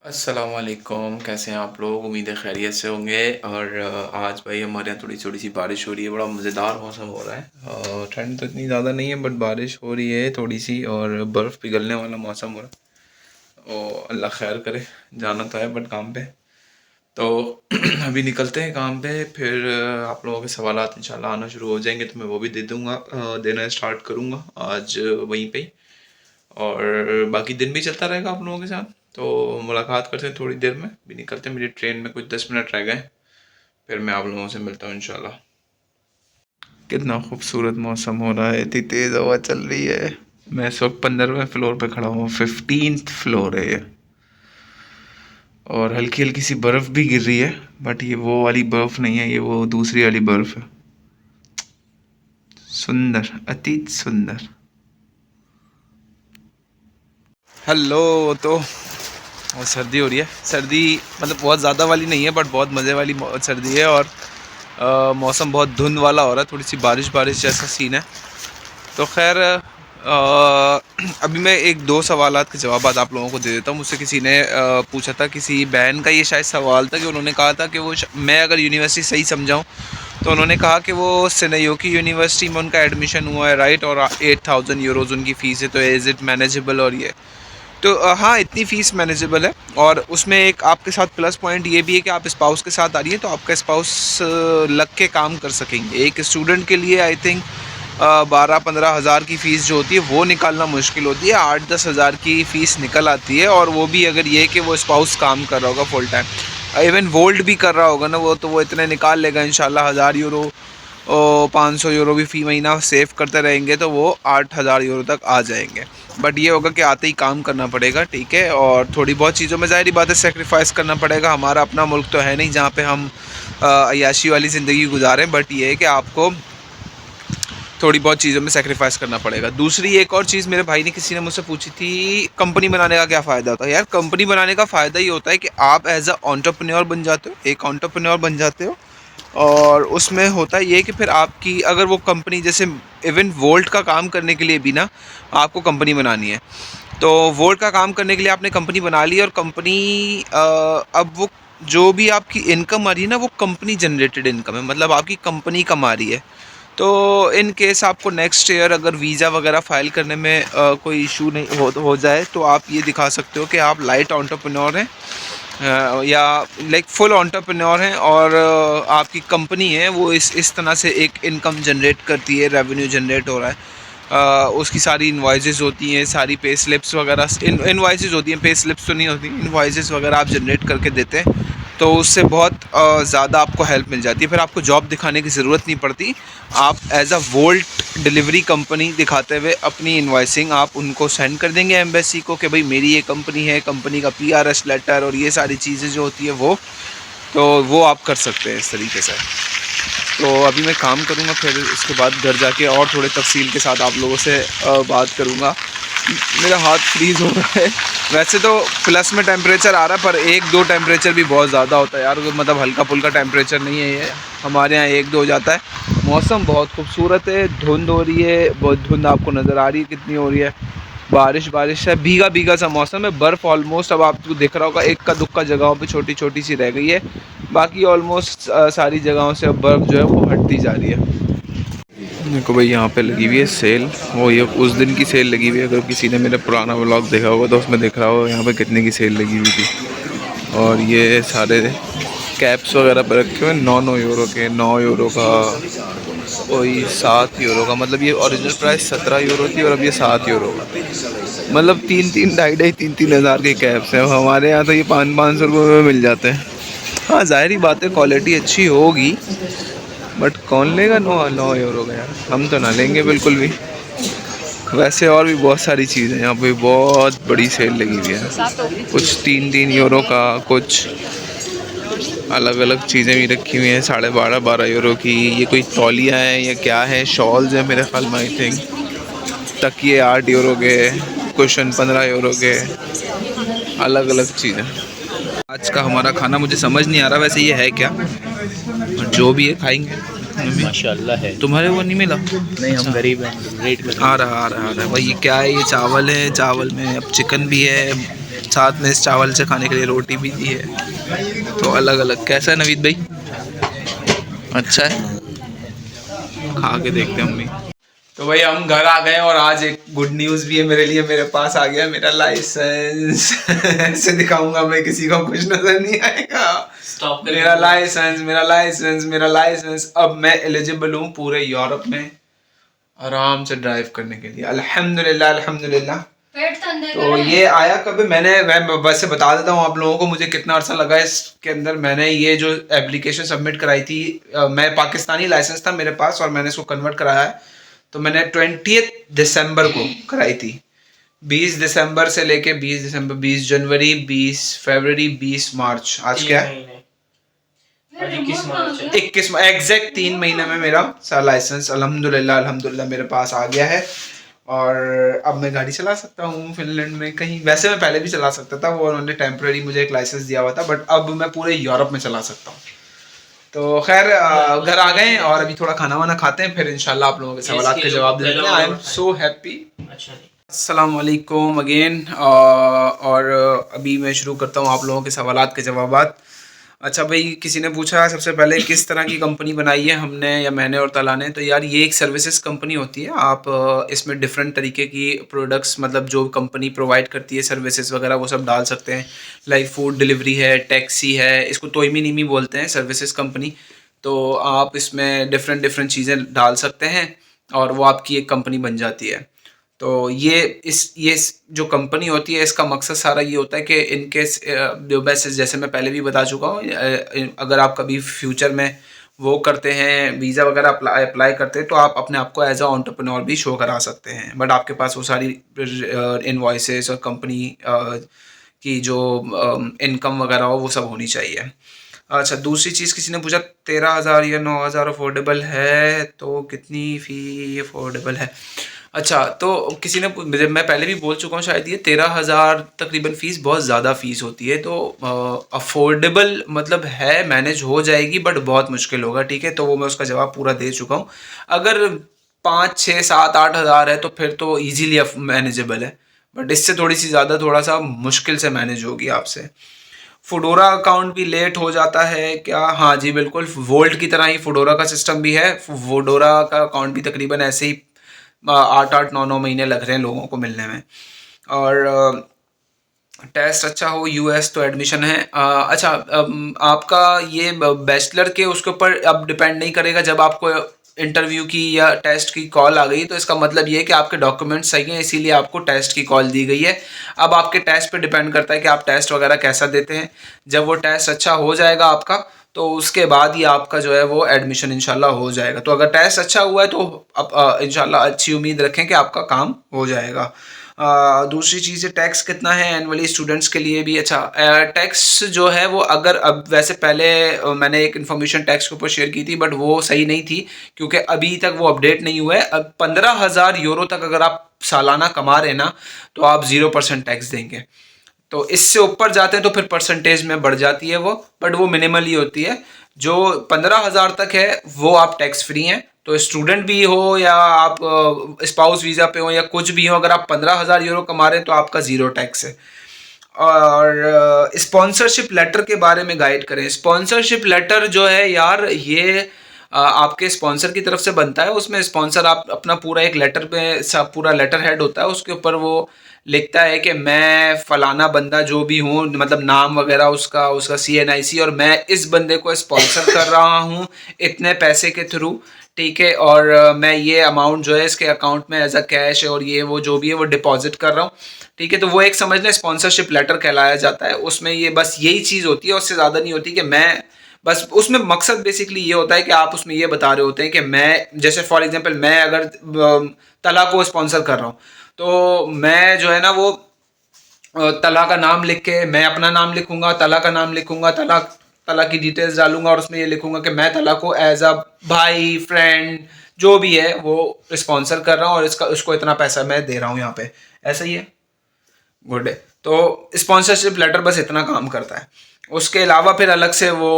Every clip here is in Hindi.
अस्सलाम वालेकुम, कैसे हैं आप लोग? उम्मीद है खैरियत से होंगे। और आज भाई हमारे यहाँ थोड़ी थोड़ी सी बारिश हो रही है। बड़ा मज़ेदार मौसम हो रहा है। ठंड तो इतनी ज़्यादा नहीं है बट बारिश हो रही है थोड़ी सी, और बर्फ़ पिघलने वाला मौसम हो रहा है। और अल्लाह खैर करे। जाना तो है बट काम पे तो अभी निकलते हैं काम पे। फिर आप लोगों के सवालात इंशाल्लाह आना शुरू हो जाएंगे तो मैं वो भी दे दूँगा, देना स्टार्ट करूँगा आज वहीं पे ही। और बाकी दिन भी चलता रहेगा आप लोगों के साथ। तो मुलाकात करते हैं थोड़ी देर में, भी निकलते हैं। मेरी ट्रेन में कुछ 10 मिनट रह गए, फिर मैं आप लोगों से मिलता हूँ इंशाल्लाह। कितना खूबसूरत मौसम हो रहा है, इतनी तेज़ हवा चल रही है। मैं इस वक्त 15वें फ्लोर पे खड़ा हूँ, 15th फ्लोर है ये। और हल्की हल्की सी बर्फ़ भी गिर रही है, बट ये वो वाली बर्फ़ नहीं है, ये वो दूसरी वाली बर्फ़ है। सुंदर, अति सुंदर। हेलो। तो और सर्दी हो रही है। सर्दी मतलब बहुत ज़्यादा वाली नहीं है बट बहुत मज़े वाली सर्दी है। और मौसम बहुत धुंध वाला हो रहा है, थोड़ी सी बारिश बारिश जैसा सीन है। तो खैर अभी मैं एक दो सवालात के जवाब आप लोगों को दे देता हूँ। मुझसे किसी ने पूछा था, किसी बहन का ये शायद सवाल था कि उन्होंने कहा था कि वो मैं अगर यूनिवर्सिटी सही समझाऊँ तो उन्होंने कहा कि वो सेनेयोकी यूनिवर्सिटी में उनका एडमिशन हुआ है, राइट। और 8,000 यूरोज़ उनकी फ़ीस है, तो इज़ इट मैनेजेबल? और ये तो हाँ, इतनी फ़ीस मैनेजेबल है। और उसमें एक आपके साथ प्लस पॉइंट ये भी है कि आप स्पाउस के साथ आ रही हैं तो आपका स्पाउस लग के काम कर सकेंगे। एक स्टूडेंट के लिए आई थिंक 12-15 हज़ार की फ़ीस जो होती है वो निकालना मुश्किल होती है। 8-10 हज़ार की फ़ीस निकल आती है, और वो भी अगर ये कि वो स्पाउस काम कर रहा होगा फुल टाइम। इवन वोल्ड भी कर रहा होगा ना वो, तो वो इतने निकाल लेगा इंशाल्लाह। 1000 यूरो और 500 यूरो भी फ़ी महीना सेव करते रहेंगे तो वो 8000 यूरो तक आ जाएंगे। बट ये होगा कि आते ही काम करना पड़ेगा, ठीक है। और थोड़ी बहुत चीज़ों में ज़ाहिर बात है सेक्रीफाइस करना पड़ेगा। हमारा अपना मुल्क तो है नहीं जहाँ पे हम अय्याशी वाली ज़िंदगी गुजारें, बट ये है कि आपको थोड़ी बहुत चीज़ों में सेक्रीफाइस करना पड़ेगा। दूसरी एक और चीज़ मेरे भाई ने किसी ने मुझसे पूछी थी, कंपनी बनाने का क्या फ़ायदा होता है? यार कंपनी बनाने का फ़ायदा ये होता है कि आप एज अ एंटरप्रेन्योर बन जाते हो, एक एंटरप्रेन्योर बन जाते हो। और उसमें होता ये कि फिर आपकी अगर वो कंपनी, जैसे इवन वोल्ट का काम करने के लिए भी ना आपको कंपनी बनानी है, तो वोल्ट का काम करने के लिए आपने कंपनी बना ली। और कंपनी अब वो जो भी आपकी इनकम आ रही है ना वो कंपनी जनरेटेड इनकम है, मतलब आपकी कंपनी कमा रही है। तो इन केस आपको नेक्स्ट ईयर अगर वीज़ा वगैरह फ़ाइल करने में कोई इशू नहीं हो जाए तो आप ये दिखा सकते हो कि आप लाइट एंटरप्रेन्योर हैं, या लाइक फुल एंटरप्रेन्योर हैं। और आपकी कंपनी है वो इस तरह से एक इनकम जनरेट करती है, रेवेन्यू जनरेट हो रहा है। उसकी सारी इनवॉइसेस होती हैं, सारी पे स्लिप्स वगैरह इनवॉइसेस होती हैं, पे स्लिप्स तो नहीं होती, इनवॉइसेस वगैरह आप जनरेट करके देते हैं। तो उससे बहुत ज़्यादा आपको हेल्प मिल जाती है। फिर आपको जॉब दिखाने की ज़रूरत नहीं पड़ती। आप as a vault delivery company दिखाते हुए अपनी इनवॉइसिंग आप उनको सेंड कर देंगे एम्बेसी को कि भाई मेरी ये कंपनी है, कंपनी का PRS लेटर और ये सारी चीज़ें जो होती है वो आप कर सकते हैं इस तरीके से। तो अभी मैं काम करूँगा, फिर उसके बाद घर जाके और थोड़े तफसील के साथ आप लोगों से बात करूँगा। मेरा हाथ फ्रीज़ हो रहा है। वैसे तो प्लस में टेम्परेचर आ रहा है, पर 1-2 टेम्परेचर भी बहुत ज़्यादा होता है यार, मतलब हल्का फुल्का टेम्परेचर नहीं है ये। हमारे यहाँ 1-2 हो जाता है। मौसम बहुत खूबसूरत है, धुंध हो रही है, बहुत धुंध आपको नज़र आ रही है कितनी हो रही है। बारिश बारिश है, भीगा भीगा सा मौसम है। बर्फ़ ऑलमोस्ट अब आपको दिख रहा होगा, इक्का दुक्का जगहों पे छोटी छोटी सी रह गई है। बाकी ऑलमोस्ट सारी जगहों से अब बर्फ़ जो है वो हटती जा रही है। देखो भाई यहाँ पे लगी हुई है सेल, वो ये उस दिन की सेल लगी हुई है। अगर किसी ने मेरा पुराना व्लॉग देखा होगा तो उसमें दिख रहा होगा यहाँ पे कितने की सेल लगी हुई थी। और ये सारे कैप्स वगैरह पर रखे हुए 9-9 यूरो के, 9 यूरो का, कोई 7 यूरो का। मतलब ये ओरिजिनल प्राइस 17 यूरो थी और अब ये 7 यूरो का। मतलब 3-3, 2.5-2.5, 3-3 हज़ार के कैप्स हैं। हमारे यहाँ तो ये 500-500 रुपये में मिल जाते हैं। हाँ ज़ाहिर ही बात है क्वालिटी अच्छी होगी, बट कौन लेगा 9 यूरो का यार, हम तो ना लेंगे बिल्कुल भी। वैसे और भी बहुत सारी चीज़ें यहाँ पे, बहुत बड़ी सेल लगी हुई है। कुछ 3-3 यूरो का, कुछ अलग अलग चीज़ें भी रखी हुई हैं 12.5-12 यूरो की। ये कोई तौलिया है या क्या है, शॉल्स है मेरे ख्याल में आई थिंक। तकिए 8 यूरो के, कुशन 15 यूरो के, अलग अलग चीज़ें। आज का हमारा खाना मुझे समझ नहीं आ रहा वैसे ये है क्या, जो भी है खाएंगे। माशाल्लाह है। तुम्हारे वो नहीं मिला? नहीं, हम अच्छा। गरीब हैं, रेट कर। आ रहा भाई, ये क्या है? ये चावल है, चावल में अब चिकन भी है, साथ में इस चावल से खाने के लिए रोटी भी दी है। तो अलग अलग कैसा है नवीद भाई? अच्छा है, खा के देखते हैं हम भी। तो भाई हम घर आ गए और आज एक गुड न्यूज़ भी है मेरे लिए। मेरे पास आ गया मेरा लाइसेंस। ऐसे दिखाऊंगा मैं, किसी को कुछ नजर नहीं आएगा। मेरा लाइसेंस, मेरा लाइसेंस, मेरा लाइसेंस। अब मैं एलिजिबल हूँ पूरे यूरोप में आराम से ड्राइव करने के लिए। अल्हम्दुलिल्लाह, अल्हम्दुलिल्लाह। तो ये आया कभी, मैं वैसे बता देता हूँ आप लोगों को मुझे कितना अर्सा लगा इसके अंदर। मैंने ये जो एप्लीकेशन सबमिट कराई थी, मैं पाकिस्तानी लाइसेंस था मेरे पास और मैंने इसको कन्वर्ट कराया है। तो मैंने 20 दिसंबर को कराई थी। 20 दिसंबर से लेके 20 दिसंबर, 20 जनवरी, 20 फरवरी, 20 मार्च, आज क्या है? 21 एग्जैक्ट 3 महीने में मेरा लाइसेंस अल्हम्दुलिल्लाह अल्हम्दुलिल्लाह मेरे पास आ गया है। और अब मैं गाड़ी चला सकता हूँ फिनलैंड में कहीं। वैसे मैं पहले भी चला सकता था, वो उन्होंने टेम्परेरी मुझे एक लाइसेंस दिया हुआ था, बट अब मैं पूरे यूरोप में चला सकता हूँ। तो खैर घर आ गए और अभी थोड़ा खाना वाना खाते हैं, फिर इंशाल्लाह आप लोगों के सवाल के जवाब देते हैं। I am so happy. अस्सलाम वालेकुम अगेन। और अभी मैं शुरू करता हूँ आप लोगों के सवालात के जवाबात। अच्छा भाई, किसी ने पूछा सबसे पहले किस तरह की कंपनी बनाई है हमने या मैंने और तला ने। तो यार ये एक सर्विसेज कंपनी होती है। आप इसमें डिफरेंट तरीके की प्रोडक्ट्स, मतलब जो कंपनी प्रोवाइड करती है सर्विसेज वगैरह, वो सब डाल सकते हैं। लाइक फूड डिलीवरी है, टैक्सी है, इसको तोयमी नीमी बोलते हैं सर्विसेज कंपनी। तो आप इसमें डिफरेंट डिफरेंट चीज़ें डाल सकते हैं और वो आपकी एक कंपनी बन जाती है। तो ये जो कंपनी होती है, इसका मकसद सारा ये होता है कि इनकेस जो वैसे जैसे मैं पहले भी बता चुका हूँ, अगर आप कभी फ्यूचर में वो करते हैं, वीज़ा वगैरह अप्लाई करते हैं, तो आप अपने आप को एज अ एंटरप्रेन्योर भी शो करा सकते हैं। बट आपके पास वो सारी इनवॉइसेस और कंपनी की जो इनकम वगैरह हो वो सब होनी चाहिए। अच्छा, दूसरी चीज़ किसी ने पूछा 13,000 या 9,000 अफोर्डेबल है, तो कितनी फ़ी अफोर्डेबल है? अच्छा, तो किसी ने मैं पहले भी बोल चुका हूँ शायद, ये 13,000 तकरीबन फ़ीस बहुत ज़्यादा फ़ीस होती है। तो अफोर्डेबल मतलब है, मैनेज हो जाएगी, बट बहुत मुश्किल होगा। ठीक है, तो वो मैं उसका जवाब पूरा दे चुका हूँ। अगर 5, 6, 7, 8 हज़ार है तो फिर तो ईजीली मैनेजेबल है, बट इससे थोड़ी सी ज़्यादा थोड़ा सा मुश्किल से मैनेज होगी आपसे। फूडोरा अकाउंट भी लेट हो जाता है क्या? हाँ जी बिल्कुल, वोल्ट की तरह ही फूडोरा का सिस्टम भी है। फूडोरा का अकाउंट भी तकरीबन ऐसे ही 8-8, 9-9 महीने लग रहे हैं लोगों को मिलने में। और टेस्ट अच्छा हो यूएस तो एडमिशन है। अच्छा, आपका ये बैचलर के उसके ऊपर अब डिपेंड नहीं करेगा। जब आपको इंटरव्यू की या टेस्ट की कॉल आ गई तो इसका मतलब ये है कि आपके डॉक्यूमेंट्स सही हैं, इसीलिए आपको टेस्ट की कॉल दी गई है। अब आपके टेस्ट पे डिपेंड करता है कि आप टेस्ट वगैरह कैसा देते हैं। जब वो टेस्ट अच्छा हो जाएगा आपका, तो उसके बाद ही आपका जो है वो एडमिशन इंशाल्लाह हो जाएगा। तो अगर टेस्ट अच्छा हुआ है तो अब इंशाल्लाह अच्छी उम्मीद रखें कि आपका काम हो जाएगा। दूसरी चीज़ है टैक्स कितना है एनुअली स्टूडेंट्स के लिए भी। अच्छा, टैक्स जो है वो, अगर अब वैसे पहले मैंने एक इन्फॉर्मेशन टैक्स के ऊपर शेयर की थी, बट वो सही नहीं थी क्योंकि अभी तक वो अपडेट नहीं हुआ है। अब 15,000 यूरो तक अगर आप सालाना कमा रहे हैं ना, तो आप 0% टैक्स देंगे। तो इससे ऊपर जाते हैं तो फिर परसेंटेज में बढ़ जाती है वो, बट वो मिनिमल ही होती है। जो 15,000 तक है वो आप टैक्स फ्री हैं। तो स्टूडेंट भी हो या आप स्पाउस वीज़ा पे हो या कुछ भी हो, अगर आप 15,000 यूरो कमा रहे हैं तो आपका ज़ीरो टैक्स है। और स्पॉन्सरशिप लेटर के बारे में गाइड करें। स्पॉन्सरशिप लेटर जो है यार, ये आपके स्पॉन्सर की तरफ से बनता है। उसमें स्पॉन्सर आप अपना पूरा एक लेटर पे सब पूरा लेटर हेड होता है, उसके ऊपर वो लिखता है कि मैं फलाना बंदा जो भी हूँ, मतलब नाम वगैरह उसका CNIC, और मैं इस बंदे को स्पॉन्सर कर रहा हूँ इतने पैसे के थ्रू। ठीक है, और मैं ये अमाउंट जो है इसके अकाउंट में एज अ कैश और ये वो जो भी है वो डिपॉजिट कर रहा हूँ। ठीक है, तो वो एक समझ लें स्पॉन्सरशिप लेटर कहलाया जाता है। उसमें ये बस यही चीज़ होती है, उससे ज़्यादा नहीं होती कि मैं बस, उसमें मकसद बेसिकली ये होता है कि आप उसमें ये बता रहे होते हैं कि मैं, जैसे फॉर एग्जांपल मैं अगर तला को स्पॉन्सर कर रहा हूँ, तो मैं जो है ना वो तला का नाम लिख के, मैं अपना नाम लिखूंगा, तला का नाम लिखूंगा, तला की डिटेल्स डालूंगा और उसमें ये लिखूंगा कि मैं तला को एज अ भाई, फ्रेंड, जो भी है वो स्पॉन्सर कर रहा हूँ और उसको इतना पैसा मैं दे रहा हूँ यहाँ पे। ऐसा ही है, गुड है। तो स्पॉन्सरशिप लेटर बस इतना काम करता है। उसके अलावा फिर अलग से वो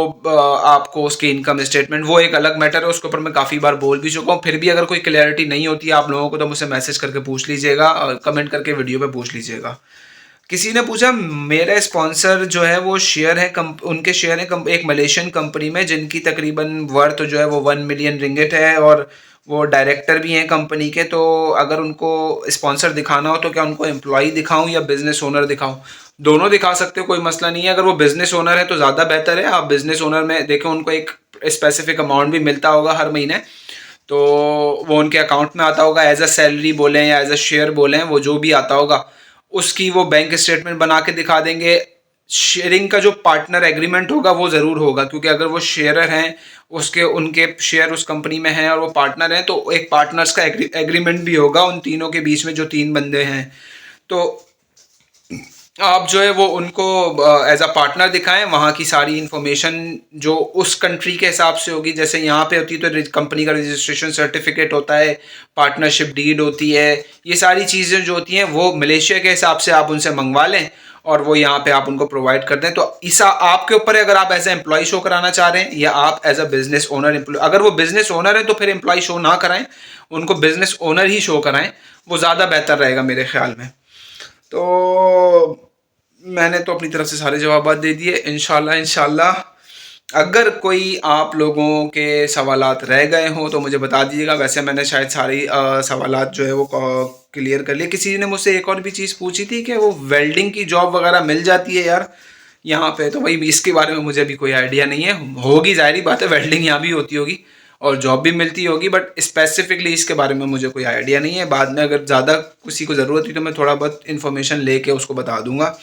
आपको उसकी इनकम स्टेटमेंट, वो एक अलग मैटर है, उसके ऊपर मैं काफ़ी बार बोल भी चुका हूँ। फिर भी अगर कोई क्लैरिटी नहीं होती है आप लोगों को तो मुझसे मैसेज करके पूछ लीजिएगा, कमेंट करके वीडियो पे पूछ लीजिएगा। किसी ने पूछा, मेरा स्पॉन्सर जो है वो शेयर है उनके शेयर है एक मलेशियन कंपनी में जिनकी तकरीबन वर्थ जो है वो 1 मिलियन रिंगिट है, और वो डायरेक्टर भी हैं कंपनी के। तो अगर उनको स्पॉन्सर दिखाना हो तो क्या उनको एम्प्लॉई दिखाऊं या बिजनेस ओनर दिखाऊं? दोनों दिखा सकते हो, कोई मसला नहीं है। अगर वो बिजनेस ओनर है तो ज़्यादा बेहतर है। आप बिजनेस ओनर में देखें, उनको एक स्पेसिफिक अमाउंट भी मिलता होगा हर महीने, तो वो उनके अकाउंट में आता होगा एज अ सैलरी बोलें या एज अ शेयर बोलें, वो जो भी आता होगा उसकी वो बैंक स्टेटमेंट बना के दिखा देंगे। शेयरिंग का जो पार्टनर एग्रीमेंट होगा वो ज़रूर होगा, क्योंकि अगर वो शेयरर हैं, उसके उनके शेयर उस कंपनी में हैं और वो पार्टनर हैं, तो एक पार्टनर्स का एग्रीमेंट भी होगा उन तीनों के बीच में, जो 3 बंदे हैं। तो आप जो है वो उनको एज अ पार्टनर दिखाएं। वहाँ की सारी इन्फॉर्मेशन जो उस कंट्री के हिसाब से होगी, जैसे यहाँ पे होती है तो कंपनी का रजिस्ट्रेशन सर्टिफिकेट होता है, पार्टनरशिप डीड होती है, ये सारी चीज़ें जो होती हैं वो मलेशिया के हिसाब से आप उनसे मंगवा लें और वो यहाँ पे आप उनको प्रोवाइड कर दें। तो इसा आपके ऊपर है, अगर आप एज ए एम्प्लॉय शो कराना चाह रहे हैं या आप एज अ बिजनेस ओनर अगर वो बिजनेस ओनर है तो फिर एम्प्लॉय शो ना कराएं, उनको बिजनेस ओनर ही शो कराएं, वो ज़्यादा बेहतर रहेगा मेरे ख्याल में। तो मैंने तो अपनी तरफ से सारे जवाब दे दिए। इंशाल्लाह अगर कोई आप लोगों के सवालात रह गए हों तो मुझे बता दीजिएगा। वैसे मैंने शायद सारी सवालात जो है वो क्लियर कर लिए। किसी ने मुझसे एक और भी चीज़ पूछी थी कि वो वेल्डिंग की जॉब वगैरह मिल जाती है यार यहाँ पे, तो भाई इसके बारे में मुझे अभी कोई आइडिया नहीं है। होगी, जाहिर बात है, वेल्डिंग यहाँ भी होती होगी और जॉब भी मिलती होगी, बट स्पेसिफिकली इसके बारे में मुझे कोई आइडिया नहीं है। बाद में अगर ज़्यादा किसी को ज़रूरत हुई तो मैं थोड़ा बहुत इन्फॉर्मेशन लेके उसको बता दूंगा।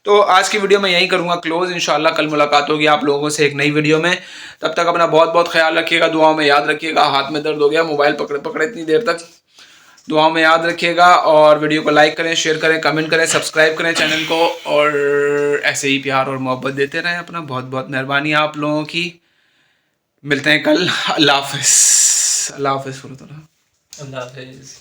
तो आज की वीडियो मैं यहीं करूँगा क्लोज। इंशाल्लाह कल मुलाकात होगी आप लोगों से एक नई वीडियो में। तब तक अपना बहुत बहुत ख्याल रखिएगा, दुआओं में याद रखिएगा। हाथ में दर्द हो गया मोबाइल पकड़े पकड़े इतनी देर तक। दुआओं में याद रखिएगा और वीडियो को लाइक करें, शेयर करें, कमेंट करें, सब्सक्राइब करें चैनल को, और ऐसे ही प्यार और मोहब्बत देते रहें। अपना बहुत बहुत मेहरबानी आप लोगों की। मिलते हैं कल। अल्लाह हाफिज़। अल्लाह हाफिज़। अल्लाह हाफिज़।